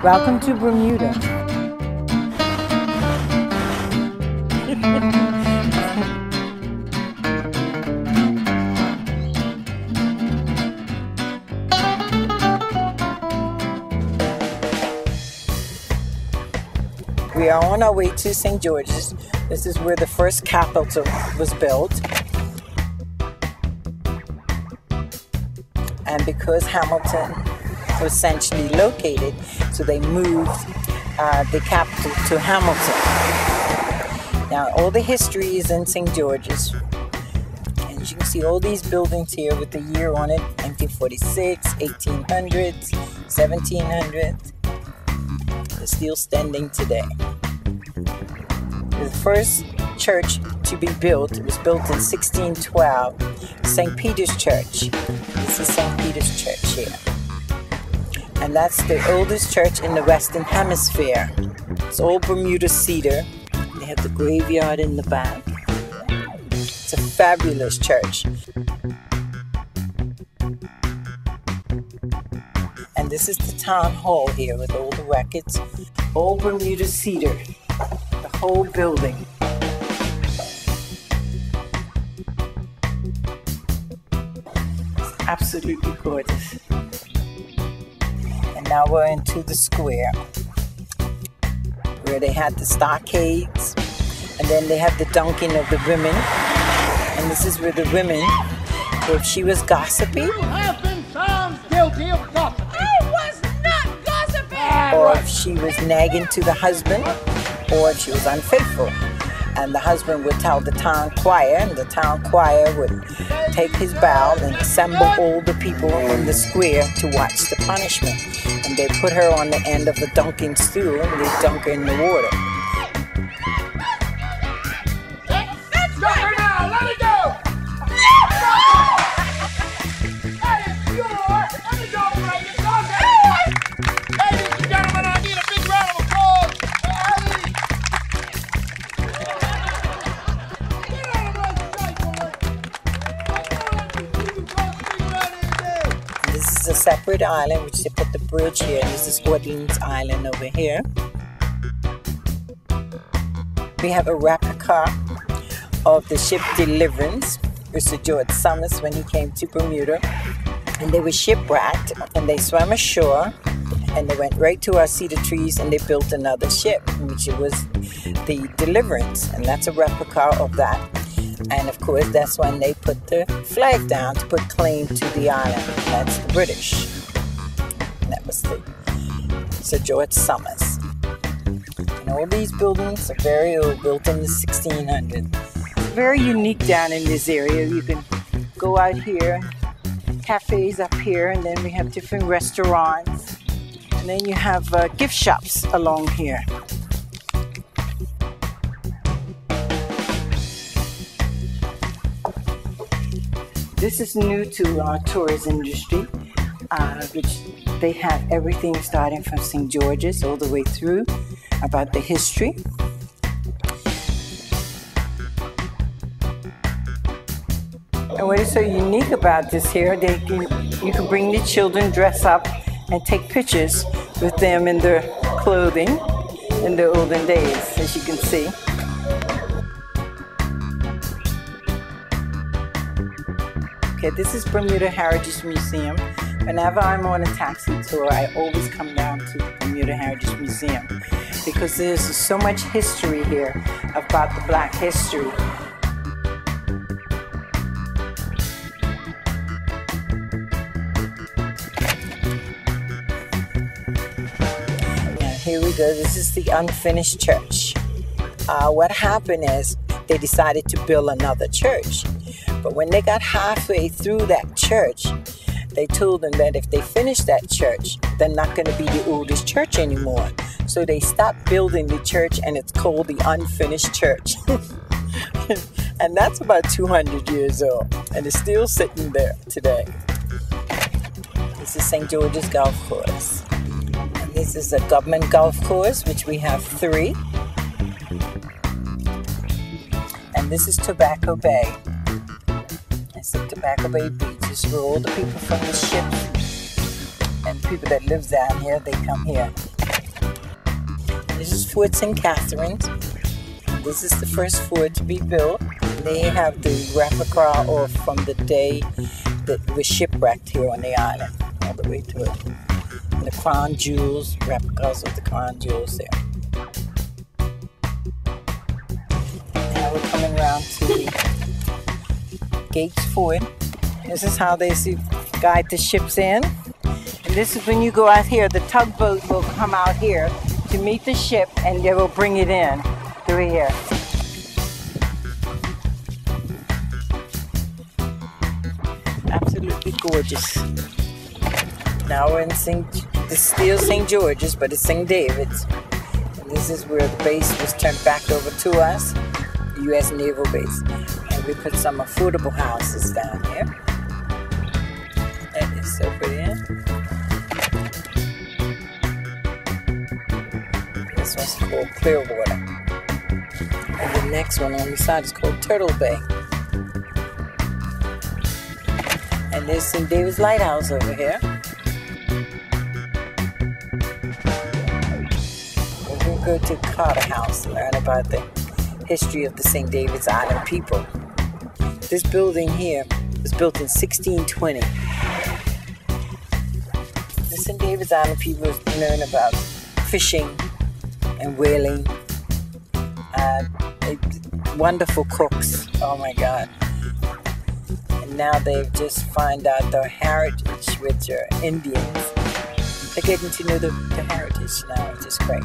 Welcome to Bermuda. We are on our way to St. George's. This is where the first capital was built. And because Hamilton was centrally located, so they moved the capital to Hamilton. Now all the history is in St. George's. And you can see all these buildings here with the year on it, 1946, 1800s, 1700s. They're still standing today. The first church to be built, it was built in 1612, St. Peter's Church. This is St. Peter's Church here. And that's the oldest church in the Western Hemisphere. It's all Bermuda cedar. They have the graveyard in the back. It's a fabulous church. And this is the town hall here with all the records. All Bermuda cedar. The whole building. It's absolutely gorgeous. And now we're into the square where they had the stockades, and then they have the dunking of the women. And this is where the women, if she was gossipy, You have been found guilty of gossiping. I was not gossiping! or if she was nagging to the husband, or if she was unfaithful. And the husband would tell the town choir, and the town choir would take his bow and assemble all the people in the square to watch the punishment. And they put her on the end of the dunking stool and they dunk her in the water. That's Stop her right! now! Let it go! That is pure! Let me go, Brady! Ladies and gentlemen, I need a big round of applause for Ali! Get out of my sight, boy! This is a separate island which they put the bridge here. This is Orleans Island over here. We have a replica of the ship Deliverance, Mr. George Somers, when he came to Bermuda. And they were shipwrecked and they swam ashore and they went right to our cedar trees and they built another ship, which was the Deliverance. And that's a replica of that. And of course, that's when they put the flag down to put claim to the island. That's the British. And that was the Sir George Somers. And all these buildings are very old, built in the 1600s. Very unique down in this area. You can go out here, cafes up here, and then we have different restaurants. And then you have gift shops along here. This is new to our tourism industry, which they have everything starting from St. George's all the way through about the history. And what is so unique about this here, you can bring the children, dress up, and take pictures with them in their clothing in the olden days, as you can see. Okay, this is Bermuda Heritage Museum. Whenever I'm on a taxi tour, I always come down to the Bermuda Heritage Museum because there's so much history here about the Black history. Now here we go. This is the unfinished church. What happened is they decided to build another church. But when they got halfway through that church, they told them that if they finish that church, they're not going to be the oldest church anymore. So they stopped building the church and it's called the unfinished church. And that's about 200 years old and it's still sitting there today. This is St. George's Golf Course. And this is a government golf course, which we have 3. And this is Tobacco Bay. It's the Tobacco Bay beaches where all the people from the ships and the people that live down here, they come here. This is Fort St. Catherine's. This is the first fort to be built. They have the replica or from the day that was shipwrecked here on the island, all the way to it. And the crown jewels, replicas of the crown jewels there. Now we're coming around to the Gates Fort. This is how they guide the ships in. And this is when you go out here, the tugboat will come out here to meet the ship and they will bring it in through here. Absolutely gorgeous. Now we're in still St. George's, but it's St. David's. And this is where the base was turned back over to us, the U.S. Naval Base. And we put some affordable houses down here. That is so pretty. This one's called Clearwater. And the next one on the side is called Turtle Bay. And there's St. David's Lighthouse over here. We'll go to Carter House and learn about the history of the St. David's Island people. This building here was built in 1620. The St. David's Island people learn about fishing and whaling. Wonderful cooks. Oh my God. Now they've just found out their heritage, which are Indians. They're getting to know the heritage now, which is great.